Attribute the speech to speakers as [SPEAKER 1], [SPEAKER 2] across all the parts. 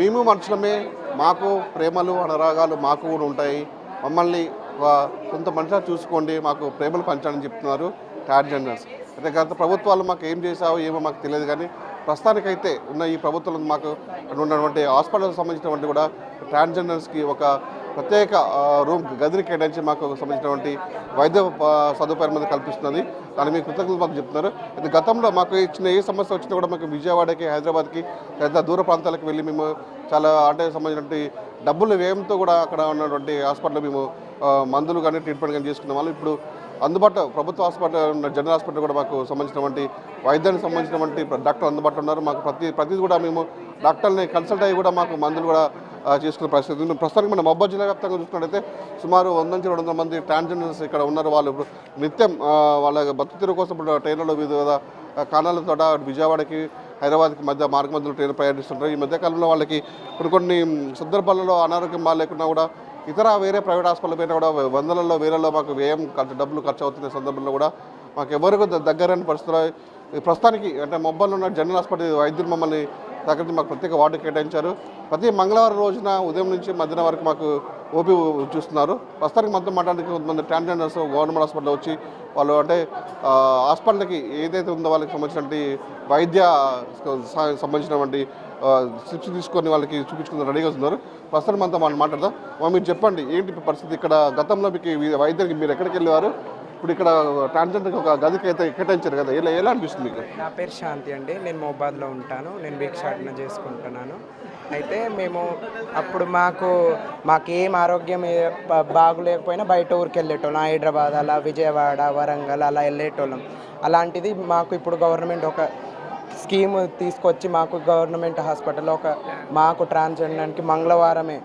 [SPEAKER 1] మేము మనుషులమే, మాకు ప్రేమలు అనురాగాలు మాకు కూడా ఉంటాయి, మమ్మల్ని కొంత మనుషులు చూసుకోండి, మాకు ప్రేమలు పంచాలని చెప్తున్నారు ట్రాన్స్జెండర్స్. అయితే గత ప్రభుత్వాలు మాకు ఏం చేసావో ఏమో మాకు తెలియదు, కానీ ప్రస్తుతానికైతే ఉన్న ఈ ప్రభుత్వం మాకు ఉన్నటువంటి హాస్పిటల్కి సంబంధించినటువంటి కూడా ట్రాన్స్జెండర్స్కి ఒక ప్రత్యేక గదిని కేటాయించి మాకు సంబంధించినటువంటి వైద్య సదుపాయం మీద కల్పిస్తున్నది. దాని మీద కృతజ్ఞతలు మాకు చెప్తున్నారు. అయితే గతంలో మాకు ఇచ్చిన ఏ సమస్య వచ్చినా కూడా మాకు విజయవాడకి, హైదరాబాద్కి, లేదా దూర ప్రాంతాలకు వెళ్ళి మేము చాలా అంటే సంబంధించినటువంటి డబ్బుల వ్యయంతో కూడా అక్కడ ఉన్నటువంటి హాస్పిటల్లో మేము మందులు కానీ ట్రీట్మెంట్ కానీ చేసుకునే వాళ్ళు. ఇప్పుడు అందుబాటులో ప్రభుత్వ హాస్పిటల్, జనరల్ హాస్పిటల్ కూడా మాకు సంబంధించినటువంటి వైద్యానికి సంబంధించినటువంటి డాక్టర్ అందుబాటులో ఉన్నారు. మాకు ప్రతిదీ కూడా మేము డాక్టర్ని కన్సల్ట్ అయ్యి కూడా మాకు మందులు కూడా చేసుకునే పరిస్థితి. ప్రస్తుతానికి మన మహబూబ్ జిల్లా వ్యాప్తంగా చూసుకున్నట్టయితే సుమారు 100 నుంచి 200 మంది ట్రాన్స్జెండర్స్ ఇక్కడ ఉన్నారు. వాళ్ళు నిత్యం వాళ్ళ బతుకుతెరువు కోసం ఇప్పుడు ట్రైన్లలో వివిధ కారణాలతో విజయవాడకి, హైదరాబాద్కి మార్గ మధ్యలో ట్రైన్ ప్రయాణిస్తుంటారు. ఈ మధ్యకాలంలో వాళ్ళకి కొన్ని సందర్భాలలో అనారోగ్యం బాగాలేకున్నా కూడా ఇతర వేరే ప్రైవేట్ హాస్పిటల్ పైన కూడా వందలలో వేలలో మాకు వ్యయం డబ్బులు ఖర్చు అవుతున్న సందర్భంలో కూడా మాకు ఎవరికి దగ్గరని పరిస్థితుల్లో ప్రస్తుతానికి అంటే మొబైల్లో ఉన్న జనరల్ హాస్పిటల్ వైద్యులు మమ్మల్ని దగ్గర మాకు ప్రత్యేక వార్డు కేటాయించారు. ప్రతి మంగళవారం రోజున ఉదయం నుంచి మధ్యాహ్నం వరకు మాకు ఓపీ చూస్తున్నారు. ప్రస్తుతానికి మొత్తం మాట్లాడడానికి కొంతమంది ట్రాన్స్జెండర్స్ గవర్నమెంట్ హాస్పిటల్ వచ్చి వాళ్ళు అంటే హాస్పిటల్కి ఏదైతే ఉందో వాళ్ళకి సంబంధించినటువంటి వైద్య సంబంధించినటువంటి స్లిప్స్ తీసుకొని వాళ్ళకి చూపించుకుని రెడీగా వస్తున్నారు. ప్రస్తుతం మనతో మనం మాట్లాడదాం. మీరు చెప్పండి ఏంటి పరిస్థితి ఇక్కడ? గతంలో మీకు వైద్యానికి మీరు ఎక్కడికి వెళ్ళేవారు? ఇప్పుడు ఇక్కడ ట్రాన్స్జెండర్కి ఒక గదికి అయితే కేటాయించారు కదా, ఎలా అనిపిస్తుంది మీకు?
[SPEAKER 2] నా పేరు శాంతి అండి. నేను మొబాద్లో ఉంటాను. నేను భిక్షాటన చేసుకుంటున్నాను. అయితే మేము అప్పుడు మాకేం ఆరోగ్యం బాగులేకపోయినా బయట ఊరికి వెళ్ళేటోళ్ళం. హైదరాబాద్ అలా, విజయవాడ, వరంగల్ అలా వెళ్ళేటోళ్ళం. అలాంటిది మాకు ఇప్పుడు గవర్నమెంట్ ఒక స్కీమ్ తీసుకొచ్చి మాకు గవర్నమెంట్ హాస్పిటల్లో మాకు ట్రాన్స్జెండర్కి మంగళవారమే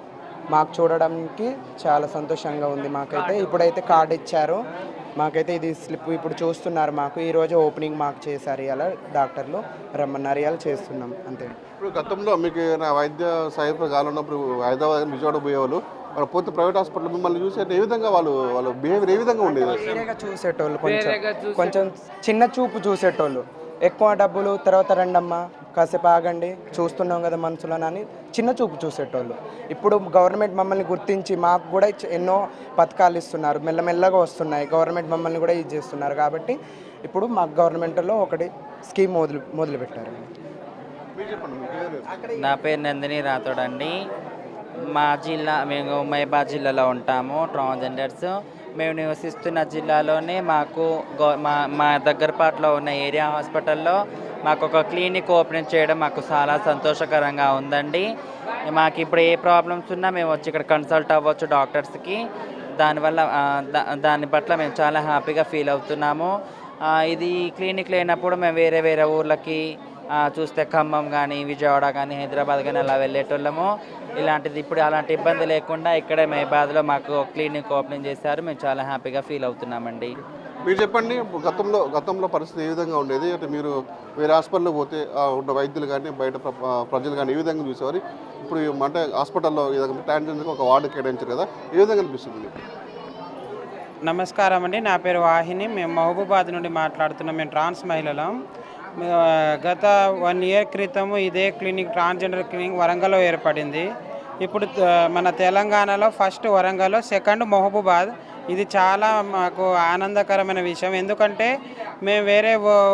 [SPEAKER 2] మాకు చూడడానికి చాలా సంతోషంగా ఉంది. మాకైతే ఇప్పుడైతే కార్డు ఇచ్చారు. మాకైతే ఇది స్లిప్ ఇప్పుడు చూస్తున్నారు. మాకు ఈరోజు ఓపెనింగ్ మాకు చేశారు. ఇలా డాక్టర్లు రమ్మన్నారు, ఇలా చేస్తున్నాం అంతే.
[SPEAKER 1] ఇప్పుడు గతంలో మీకు వైద్య సహాయత కావాలన్నప్పుడు హైదరాబాద్, విజయవాడ పోయేవాళ్ళు, వాళ్ళు పోతే ప్రైవేట్ హాస్పిటల్ మిమ్మల్ని చూసే ఏ విధంగా వాళ్ళ బిహేవియర్ ఏ విధంగా ఉండేది?
[SPEAKER 2] వేరేగా చూసేటోళ్ళు, కొంచెం చిన్న చూపు చూసేటోళ్ళు. ఎక్కువ డబ్బులు తర్వాత రండమ్మా, కాసేపు ఆగండి, చూస్తున్నాం కదా మనసులోనని చిన్న చూపు చూసేటోళ్ళు. ఇప్పుడు గవర్నమెంట్ మమ్మల్ని గుర్తించి మాకు కూడా ఎన్నో పథకాలు ఇస్తున్నారు. మెల్లమెల్లగా వస్తున్నాయి. గవర్నమెంట్ మమ్మల్ని కూడా ఇది చేస్తున్నారు. కాబట్టి ఇప్పుడు మాకు గవర్నమెంట్లో ఒకటి స్కీమ్ మొదలుపెట్టారు.
[SPEAKER 3] నా పేరు నందిని రాథోడ్ అండి. మేము మహబూబాబాద్ జిల్లాలో ఉంటాము. ట్రాన్స్జెండర్స్ మేము నివసిస్తున్న జిల్లాలోనే మాకు మా దగ్గరపాటులో ఉన్న ఏరియా హాస్పిటల్లో మాకు ఒక క్లినిక్ ఓపెన్ చేయడం మాకు చాలా సంతోషకరంగా ఉందండి. మాకు ఇప్పుడు ఏ ప్రాబ్లమ్స్ ఉన్నా మేము వచ్చి ఇక్కడ కన్సల్ట్ అవ్వచ్చు డాక్టర్స్కి. దాని పట్ల మేము చాలా హ్యాపీగా ఫీల్ అవుతున్నాము. ఇది క్లినిక్ లేనప్పుడు మేము వేరే ఊర్లకి చూస్తే ఖమ్మం కానీ, విజయవాడ కానీ, హైదరాబాద్ కానీ అలా వెళ్ళేటోళ్ళము. ఇలాంటిది ఇప్పుడు అలాంటి ఇబ్బంది లేకుండా ఇక్కడే మహబూబాబాద్లో మాకు క్లినిక్ ఓపెనింగ్ చేశారు. మేము చాలా హ్యాపీగా ఫీల్ అవుతున్నామండి.
[SPEAKER 1] మీరు చెప్పండి, గతంలో పరిస్థితి ఏ విధంగా ఉండేది? అంటే మీరు వేరే హాస్పిటల్లో పోతే ఉన్న వైద్యులు కానీ బయట ప్రజలు కానీ ఏ విధంగా చూసేవారు? ఇప్పుడు అంటే హాస్పిటల్లో ట్రాన్స్జెండర్కి ఒక వార్డు కేటాయించారు కదా, ఏ విధంగా అనిపిస్తుంది?
[SPEAKER 4] నమస్కారం అండి. నా పేరు వాహిని. మేము మహబూబాబాద్ నుండి మాట్లాడుతున్నాం. మేము ట్రాన్స్ మహిళలం. గత 1 ఇయర్ క్రితము ఇదే క్లినిక్, ట్రాన్స్జెండర్ క్లినిక్ వరంగల్లో ఏర్పడింది. ఇప్పుడు మన తెలంగాణలో ఫస్ట్ వరంగల్లో, సెకండ్ మహబూబాబాద్. ఇది చాలా మాకు ఆనందకరమైన విషయం. ఎందుకంటే మేము వేరే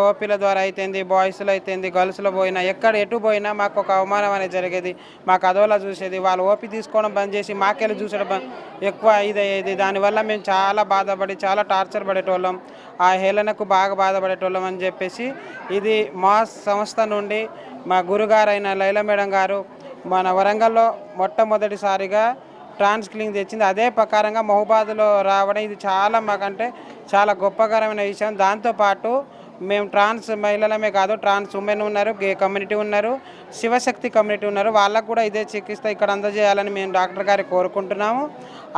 [SPEAKER 4] ఓపీల ద్వారా అయితేంది, బాయ్స్లో అయితేంది, గర్ల్స్లో పోయినా ఎటు పోయినా మాకు ఒక అవమానం అనేది జరిగేది. మాకు అదోలా చూసేది. వాళ్ళు ఓపీ తీసుకోవడం బంద్ చేసి మాకెళ్ళి చూసడం ఎక్కువ ఇదయ్యేది. దానివల్ల మేము చాలా బాధపడి చాలా టార్చర్ పడేటోళ్ళం. ఆ హేళనకు బాగా బాధపడేటోళ్ళం అని చెప్పేసి ఇది మా సంస్థ నుండి మా గురుగారైన లైలా మేడం గారు మన వరంగల్లో మొట్టమొదటిసారిగా ట్రాన్స్ క్లినిక్ తెచ్చింది. అదే ప్రకారంగా మహబూబాబాద్లో రావడం ఇది చాలా మాకంటే చాలా గొప్పకరమైన విషయం. దాంతోపాటు మేము ట్రాన్స్ మహిళలమే కాదు, ట్రాన్స్ ఉమెన్ ఉన్నారు, గే కమ్యూనిటీ ఉన్నారు, శివశక్తి కమ్యూనిటీ ఉన్నారు. వాళ్ళకు కూడా ఇదే చికిత్స ఇక్కడ అందజేయాలని మేము డాక్టర్ గారికి కోరుకుంటున్నాము.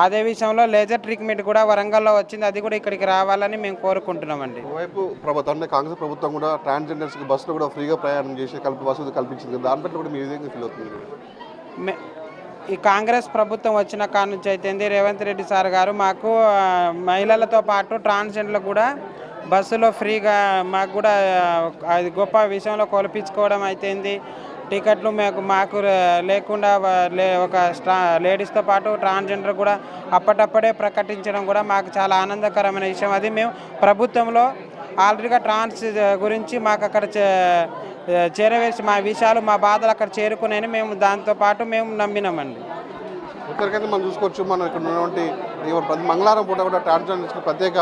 [SPEAKER 4] అదే విషయంలో లేజర్ ట్రీట్మెంట్ కూడా వరంగల్లో వచ్చింది. అది కూడా ఇక్కడికి రావాలని మేము కోరుకుంటున్నామండి.
[SPEAKER 1] వైపు ప్రభుత్వం అంటే కాంగ్రెస్ ప్రభుత్వం కూడా ట్రాన్స్జెండర్స్కి బస్సులో కూడా ఫ్రీగా ప్రయాణం చేసి వసతి కల్పించింది. దాని పట్ల కూడా మీ విధంగా ఫీల్ అవుతుంది?
[SPEAKER 4] ఈ కాంగ్రెస్ ప్రభుత్వం వచ్చిన కాడ నుంచి అయితే రేవంత్ రెడ్డి సార్ గారు మాకు మహిళలతో పాటు ట్రాన్స్జెండర్లకు కూడా బస్సులో ఫ్రీగా మాకు కూడా అది గొప్ప విషయంలో కొలిపించుకోవడం అయితేంది. టికెట్లు మాకు లేకుండా ఒక లేడీస్తో పాటు ట్రాన్స్జెండర్ కూడా అప్పటప్పుడే ప్రకటించడం కూడా మాకు చాలా ఆనందకరమైన విషయం. అది మేము ప్రభుత్వంలో ఆల్రెడీగా ట్రాన్స్ గురించి మాకు అక్కడ చేరవేసి మా విషయాలు మా బాధలు అక్కడ చేరుకునేని మేము దాంతోపాటు మేము నమ్మినామండి.
[SPEAKER 1] ఇక్కడికైతే మనం చూసుకోవచ్చు, మనం ఇక్కడ ఉన్నటువంటి ప్రతి మంగళవారం పూట కూడా ట్రాన్స్జెండర్స్కి ప్రత్యేక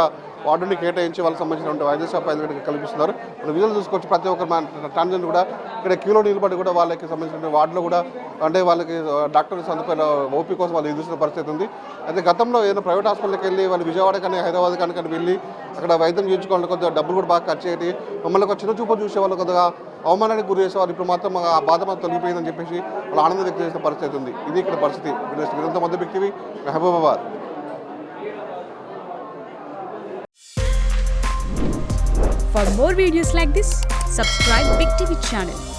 [SPEAKER 1] వార్డుని కేటాయించి వాళ్ళకి సంబంధించినటువంటి వైద్య సదుపాయాలు కల్పిస్తున్నారు. మనం విజువల్ చూసుకోవచ్చు, ప్రతి ఒక్కరు ట్రాన్స్జెండర్ కూడా ఇక్కడ క్యూలో నిలబడి కూడా వాళ్ళకి సంబంధించిన వార్డులో కూడా అంటే వాళ్ళకి డాక్టర్ సదుపాయాల ఓపీ కోసం వాళ్ళు ఎదుర్కొన్న పరిస్థితి ఉంది. అయితే గతంలో ఏదైనా ప్రైవేట్ హాస్పిటల్కి వెళ్ళి వాళ్ళు విజయవాడ కానీ హైదరాబాద్ కానీ వెళ్ళి అక్కడ వైద్యం చేయించుకోవాలి, కొద్దిగా డబ్బులు కూడా బాగా ఖర్చు అయ్యేది, మమ్మల్ని ఒక చిన్న చూపు చూసేవాళ్ళు, కొద్దిగా అవమానానికి గురి చేసేవారు. ఇప్పుడు మాత్రం ఆ బాధ మాత్రం తొలగిపోయిందని చెప్పేసి వాళ్ళు ఆనందం వ్యక్తం చేసిన పరిస్థితి ఉంది. ఇది ఇక్కడ పరిస్థితి. వీరంతా మధ్య వ్యక్తివి Mahabubabad.
[SPEAKER 5] For more videos like this, subscribe Big TV channel.